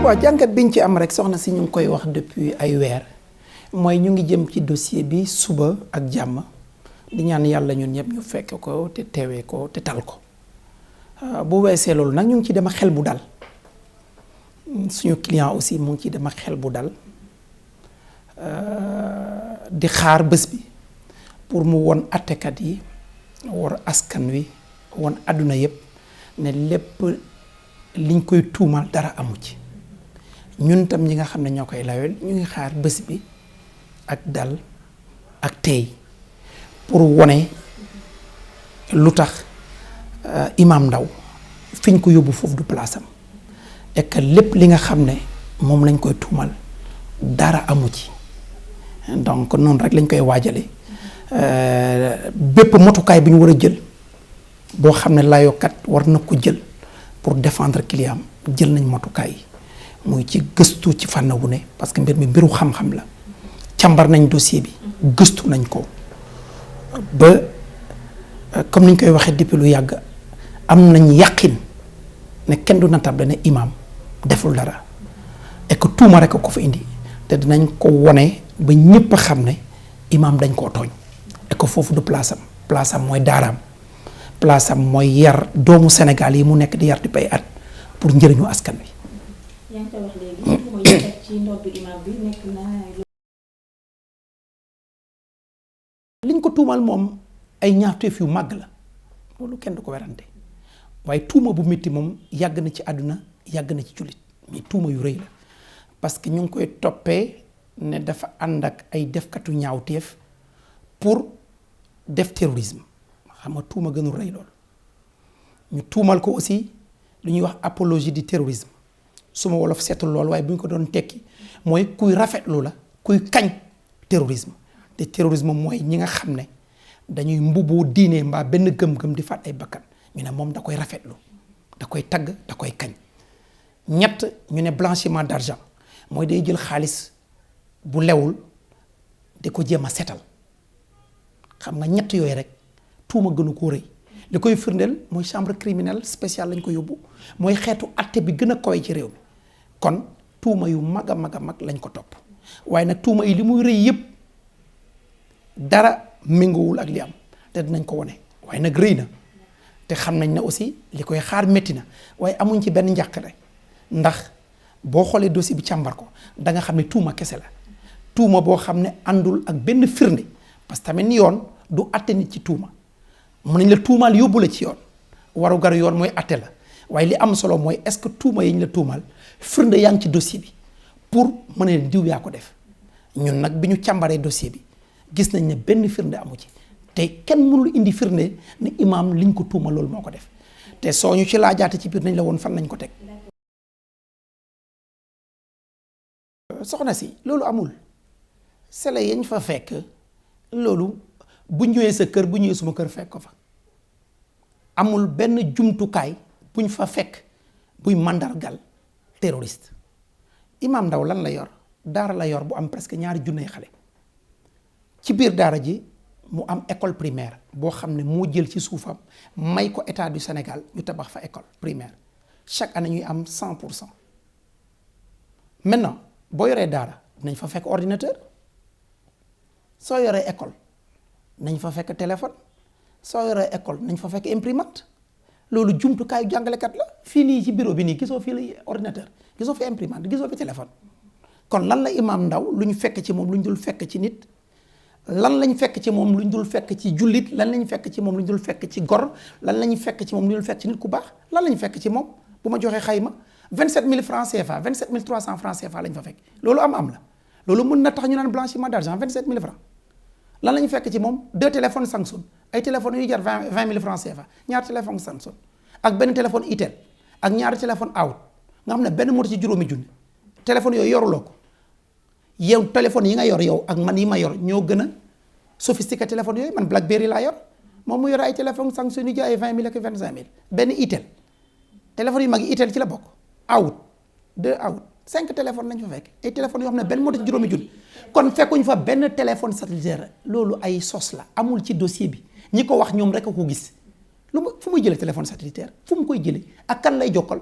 waaw jàngat biñ ci am rek soxna si ñu ngi koy wax depuis ay weer mooy ñu ngi jëm ci dossier bi suba ak jàmm di ñaan yàlla ñun ñëpp ñu fekk ko te teewee ko te tal ko bu weesee loolu nag ñu ngi ci dem ak xel bu dal suñu client aussi mu ngi ci dem ak xel bu dal di xaar bés bi pour mu won attekat yi war askan wi won àdduna yëpp ne lépp liñ koy tuumal dara amu ci ñun tam ñi nga xam ne ñoo koy layol ñu ngi xaar bés bi ak dal ak tey pour wone lu tax Imam Ndao fi ñu ko yóbbu foofu du place am et que lépp li nga xam ne moom lañ koy tuumal dara amu ci donc noonu rek lañ koy waajale bépp motukaay bi ñu war a jël boo xam ne layokat war na ko jël pour défendre client jël nañ motukaay yi muy ci gëstu ci fànn wu ne parce que mbir mi mbiru xam-xam la càmbar nañ dossier bi gëstu nañ ko ba comme niñ koy waxee depuis lu yàgg am nañ yàqin ne kenn du natable ne imam deful dara et que tuuma rek ko fa indi te dinañ ko wone ba ñëpp xam ne imam dañ koo tooñ et que foofu du place am mooy daaraam place am mooy yar doomu Sénégal yi mu nekk di yar di bay at pour njëriñu askan wi. yaa ngi koy wax léegi mooy teg ci ndoddu imam bi nekk na. liñ ko tuumal moom ay ñaawteef yu màgg la loolu kenn du ko werante waaye tuuma bu métti moom yàgg na ci àdduna yàgg na ci jullit mais tuuma yu rëy la parce que ñu ngi koy toppee ne dafa ànd ak ay defkatu ñaawteef pour def terrorisme xam nga tuuma gënul rëy loolu ñu tuumal ko aussi lu ñuy wax apologie du terrorisme suma wolof seetul loolu waaye bu ñu ko doon tekki mooy kuy rafetlu la kuy kañ terrorisme te terrorisme mooy ñi nga xam ne dañuy mbubboo diine mbaa benn gëm-gëm di faat ay bakkan ñu ne moom da koy rafetlu da koy tagg da koy kañ ñett ñu ne blanchiment d'argent mooy day jël xaalis bu lewul di ko jéem a setal xam nga ñett yooyu rek tuuma gënu koo rëy li koy firndeel mooy chambre criminelle spéciale lañ ko yóbbu mooy xeetu atte bi gën a kawe ci réew mi kon tuuma yu mag a mag a mag lañ ko topp waaye nag tuuma yi li muy rëy yëpp dara méngoowul ak li am te dinañ ko wone waaye nag rëy na te xam nañ ne aussi li koy xaar métti na waaye amuñ ci benn njàqare ndax boo xoolee dossier bi càmbar ko da nga xam ne tuuma kese la tuuma boo xam ne àndul ak benn firnde parce que tamit ni yoon du atte nit ci tuuma mën nañ la tuumaal yóbbu la ci yoon waru gar yoon mooy atte la waaye li am solo mooy est-ce que tuuma yi ñu la tuumaal firnde yaa ngi ci dossier bi pour mën a diw yaa ko def ñun nag bi ñu càmbaree dossier bi gis nañ ne benn firnde amu ci te kenn mënul indi firnde ne imam liñ ko tuuma loolu moo ko def te soo ñu ci laajaate ci biir nañ la woon fan nañ ko teg soxna si loolu amul sele yañ fa fekk loolu bu ñëwee sa kër bu ñëwee suma kër fekk ko fa amul benn jumtukaay buñ fa fekk buy màndargal terroriste Imam Ndao lan la yor daara la yor bu am presque ñaari junney xale ci biir daara ji mu am école primaire boo xam ne moo jël ci suufam may ko état du Sénégal ñu tabax fa école primaire chaque année ñuy am 100%. maintenant boo yoree daara nañ fa fekk ordinateur soo yoree école nañ fa fekk téléphone soo yoree école nañ fa fekk imprimante loolu jumtukaayu jàngalekat la fii nii ci bureau bi nii gisoo fii la ordinateur gisoo fi imprimante gisoo fi téléphone kon lan la Imam Ndao lu ñu fekk ci moom lu ñu dul fekk ci nit lan lañ fekk ci moom lu ñu dul fekk ci jullit lan lañ fekk ci moom lu ñu dul fekk ci gor lan lañ fekk ci moom lu ñu dul fekk ci nit ku baax lan lañ fekk ci moom bu ma joxee xayma 27000 francs CFA 27300 francs CFA lañ fa fekk loolu am la loolu mën na tax ñu naan blanchiment d'argent 27000 francs lan lañu fekk ci moom 2 téléphones Samsung ay téléphones yu jar 20000 francs CFA ñaari téléphone Samsung ak benn téléphone Itel ak ñaari téléphone Out nga xam ne benn moo ci juróomi junni téléphone yooyu yoruloo ko yow téléphone yi nga yor yow ak man yi ma yor ñoo gën a sophistiqué téléphone yooyu man Blackberry laa yor moom mu yor ay téléphone Samsung yu jaay 20000 ak 25000 benn Itel téléphone yu mag yi Itel ci la bokk Out 2 Out 5 téléphones lañ fa fekk ay téléphones yoo xam ne benn moo ci juróomi junni kon fekkuñ fa benn téléphone satellitaire loolu ay sos la amul ci dossier bi ñi ko wax ñoom rek a ko gis lu mu fu muy jëlee téléphone satellitaire fu mu koy jëlee ak kan lay jokkal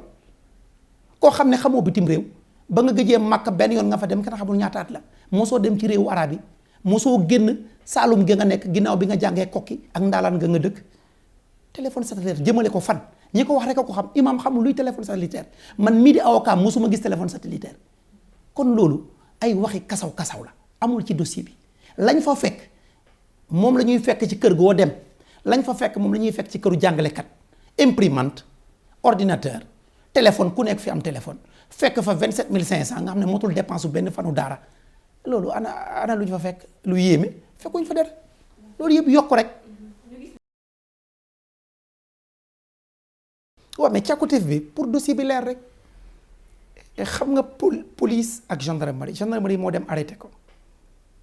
koo xam ne xamoo bitim réew ba nga gëjee Makka benn yoon nga fa dem kenn xamul ñaata at la mosoo dem ci réewu arab yi mosoo génn Saalum gi nga nekk ginnaaw bi nga jàngee kokki ak ndaalaan nga dëkk téléphone satellitaire jëmale ko fan ñi ko wax rek a ko xam imam xamul luy téléphone satellitaire man mii di avocat mosuma gis téléphone satellitaire kon loolu ay waxi kasaw la amul ci dossier bi lañ fa fekk moom la ñuy fekk ci kër goo dem lañ fa fekk moom la ñuy fekk ci këru jàngalekat imprimante ordinateur téléphone ku nekk fi am téléphone fekk fa 27500 nga xam ne motul dépense bu benn fanu daara loolu ana lu ñu fa fekk lu yéeme fekkuñ fa dara loolu yëpp yokk rek. waaw mais càkkutéef bi pour dossier bi leer rek xam nga police ak gendarmerie moo dem arrêté ko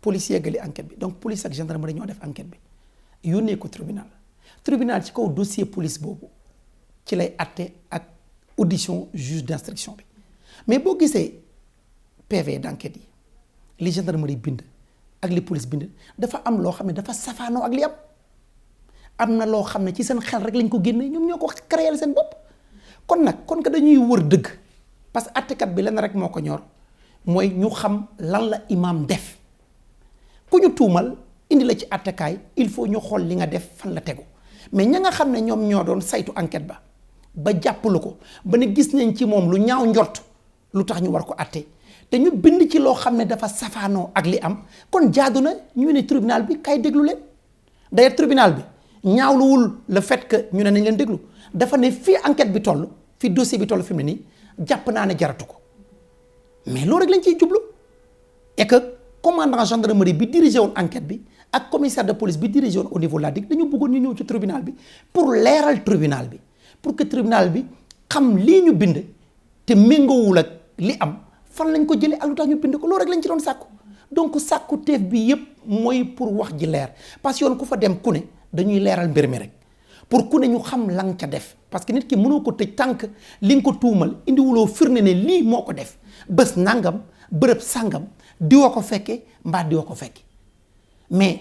police yeggali enquête bi donc police ak gendarmerie ñoo def enquête bi yónnee ko tribunal ci kaw dossier police boobu ci lay atte ak audition juge d'instruction bi mais boo gisee PV d'enquête yi li gendarmerie bind ak li police bind dafa am loo xam ne dafa safaanoo ak li am na loo xam ne ci seen xel rek lañ ko génnee ñoom ñoo ko créer seen bopp kon que dañuy wër dëgg parce que attekat bi lenn rek moo ko ñor mooy ñu xam lan la imam def ku ñu tuumal indi la ci attekaay il faut ñu xool li nga def fan la tegu mais ña nga xam ne ñoom ñoo doon saytu enquête ba jàppalu ko ba ne gis nañ ci moom lu ñaaw njort lu tax ñu war ko atte te ñu bind ci loo xam ne dafa safaanoo ak li am kon jaadu na ñu ne tribunal bi kay déglu leen d'ailleurs tribunal bi ñaawluwul le fait que ñu ne nañ leen déglu dafa ne fii enquête bi toll fii dossier bi toll fi mu ne nii jàpp naa ne jaratu ko mais loolu rek lañ ciy jublu et que commandant gendarmerie bi dirigé woon enquête bi ak commissaire de police bi dirigé woon au niveau de la DIC dañu bëggoon ñu ñëw ci tribunal bi pour leeral tribunal bi pour que tribunal bi xam lii ñu bind te méngoowul ak li am fan lañ ko jëlee ak lu tax ñu bind ko loolu rek lañ ci doon sàkku donc sàkku teef bi yépp mooy pour wax ji leer parce que yoon ku fa dem ku ne dañuy leeral mbir mi rek pour ku ne ñu xam la nga ca def parce que nit ki mënoo ko tëj tànk li nga ko tuumal indiwuloo firnde ne lii moo ko def bés nangam bërëb sàngam diwa ko fekke mbaa diwa ko fekke mais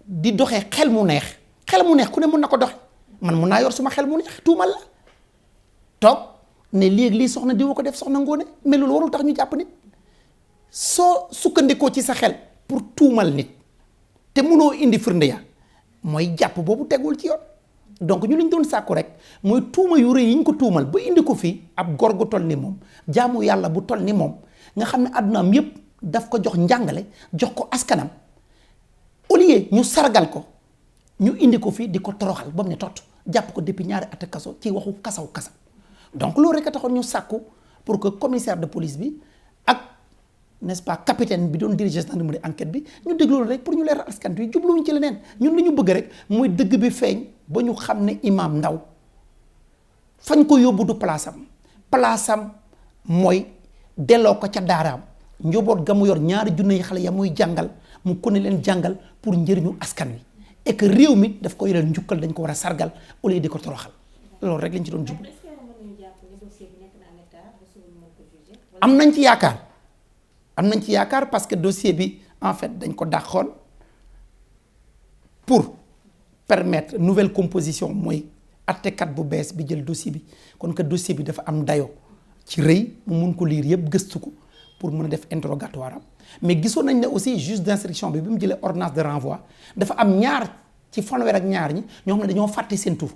di doxee xel mu neex ku ne mën na ko doxe man mun naa yor suma xel mu neex tuumal la toog ne léegi lii soxna diwa ko def soxna Ngoone mais loolu warul tax ñu jàpp nit soo sukkandikoo ci sa xel pour tuumal nit te mënoo indi firnde ya mooy jàpp boobu tegul ci yoon donc ñu liñ doon sàkku rek mooy tuuma yu rëy yi ñu ko tuumal ba indi ko fii ab góor gu toll ni moom jaamu yàlla bu toll ni moom nga xam ne àddunaam yépp daf ko jox njàngale jox ko askanam au lieu ñu sargal ko ñu indi ko fii di ko toroxal ba mu ne tot jàpp ko depuis ñaari at kaso ci waxu kasaw donc loolu rek a taxoon ñu sàkku pour que commissaire de police bi ak n'est-ce pas capitaine bi doon diriger gendarmerie enquête bi ñu déglu rek pour ñu leeral askan wi jubluwuñ ci leneen ñun li ñu bëgg rek mooy dëgg bi feeñ ba ñu xam ne imam Ndao fañ ko yóbbu du place am mooy delloo ko ca daaraam njaboot ga mu yor ñaari junne yi xale ya muy jàngal mu ko ne leen jàngal pour njëriñu askan wi et que réew mi daf ko yoreel njukkal dañ ko war a sargal au lieu di ko toroxal loolu rek lañ ci doon jublu. am nañ ci yaakaar parce que dossier bi en fait dañ ko dàqoon pour permettre nouvelle composition mooy attekat bu bees bi jël dossier bi kon que dossier bi dafa am dayo ci rëy mu mun ko lire yëpp gëstu ko pour mën a def interrogatoire am mais gisoon nañ ne aussi juge d'instruction bi mu jëlee ordonnance de renvoi dafa am ñaar ci fanweer ak ñaar ñi ñoo xam ne dañoo fàtte seen tur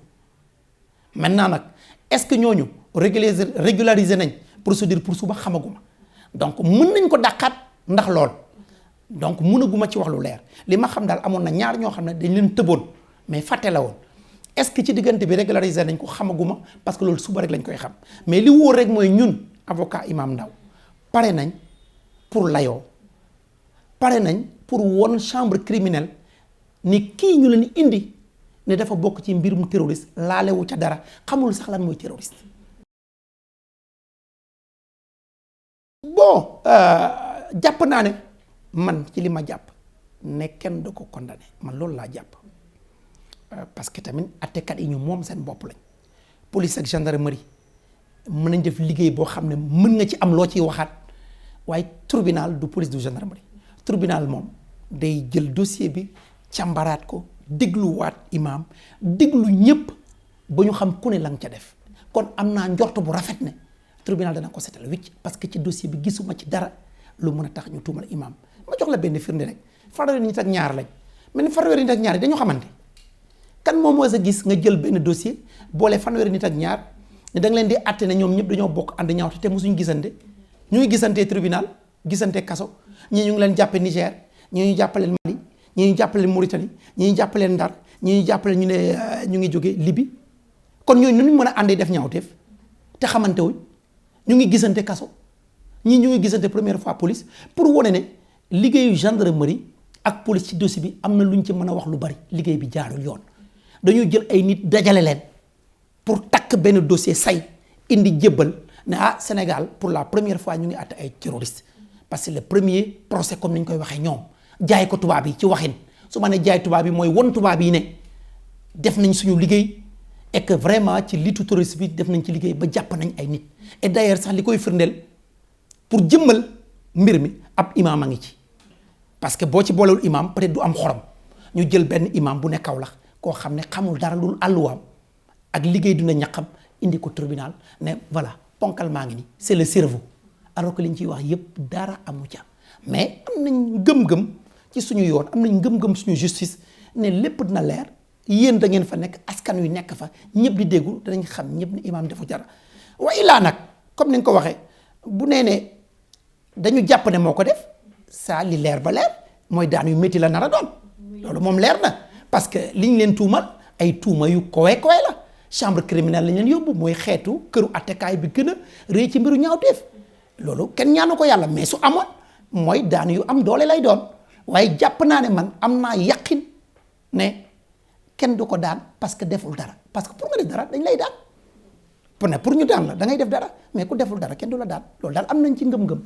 maintenant nag est-ce que ñooñu régulariser nañ procédure pour suba xamaguma donc mën nañ ko dàqaat ndax lool donc mënaguma ci wax lu leer li ma xam daal amoon na ñaar ñoo xam ne dañ leen tëboon mais fàtte la woon est-ce que ci diggante bi régulariser nañ ko xamaguma parce que loolu suba rek lañ koy xam mais li wóor rek mooy ñun avocat imam Ndao pare nañ pour layoo pare nañ pour won chambre criminelle ni kii ñu leen indi ne dafa bokk ci mbirum terroriste laalewu ca dara xamul sax lan mooy terroriste. bon jàpp naa ne man ci li ma jàpp ne kenn du ko condamné man loolu laa jàpp parce que tamit attekat yi ñu moom seen bopp lañ police ak gendarmerie mën nañ def liggéey boo xam ne mën nga ci am loo ciy waxaat waaye tribunal du police du gendarmerie tribunal moom day jël dossier bi càmbaraat ko dégluwaat imam déglu ñépp ba ñu xam ku ne la nga ca def kon am naa njort bu rafet ne tribunal dana ko setal wicc parce que ci dossier bi gisuma ci dara lu mën a tax ñu tuumal imam ma jox la benn firnde rek fanweeri nit ak ñaar lañ mais ni fanweeri nit ak ñaar yi dañu xamante kan moom moo sa gis nga jël benn dossier boole fanweeri nit ak ñaar ne da nga leen di àtte ne ñoom ñëpp dañoo bokk ànd ñaawte te mosuñu gisante ñu ngi gisantee tribunal gisante kaso ñii ñu ngi leen jàppe Niger ñii ñu jàppaleen Mali ñii ñu jàppaleen Mauritanie ñii ñu jàppaleen Ndar ñii ñu jàppaleen ñu ne ñu ngi jógee Libye kon ñooñu nu ñu mën a àndee def ñaawteef te xamante wuñ ñu ngi gisante kaso ñii ñu ngi gisante première fois police pour wane ne liggéeyu gendarmerie ak police ci dossier bi am na lu ñu ci mën a wax lu bari liggéey bi jaarul yoon dañuy jël ay nit dajale leen pour takk benn dossier say indi jébbal ne Sénégal pour la première fois ñu ngi àtte ay terroristes parce que le premier procès comme ni ñu koy waxee ñoom jaay ko tubaab yi ci waxin su ma ne jaay tubaab yi mooy won tubaab yi ne def nañ suñu liggéey et que vraiment ci litu terroriste bi def nañ ci liggéey ba jàpp nañ ay nit et d'ailleurs sax li koy firndeel pour jëmmal mbir mi ab imam a ngi ci parce que boo ci boolewul imam peut-être du am xorom ñu jël benn imam bu ne Kaolack koo xam ne xamul dara lu àlluwaam ak liggéey dina ñaqam indi ko tribunal ne voilà ponkal maa ngi nii c'est le cerveau alors que li ñu ciy wax yépp dara amu ca mais am nañ gëm-gëm ci suñu yoon am nañ gëm-gëm suñu justice ne lépp dina leer yéen da ngeen fa nekk askan wi nekk fa ñëpp di déggu danañ xam ñëpp ne imam defu jara wa illaa nag comme ni nga ko waxee bu nee ne dañu jàpp ne moo ko def saa li leer ba leer mooy daan yu métti la nar a doon loolu moom leer na parce que liñ leen tuumal ay tuuma yu kowe la chambre criminelle lañ leen yóbbu mooy xeetu këru attekaay bi gën a rëy ci mbiru ñaawteef loolu kenn ñaanu ko yàlla mais su amoon mooy daan yu am doole lay doon waaye jàpp naa ne man am naa yaqin ne kenn du ko daan parce que deful dara parce que pour nga def dara dañ lay daan pour ñu daan la da ngay def dara mais ku deful dara kenn du la daan loolu daal am nañ ci ngëm-ngëm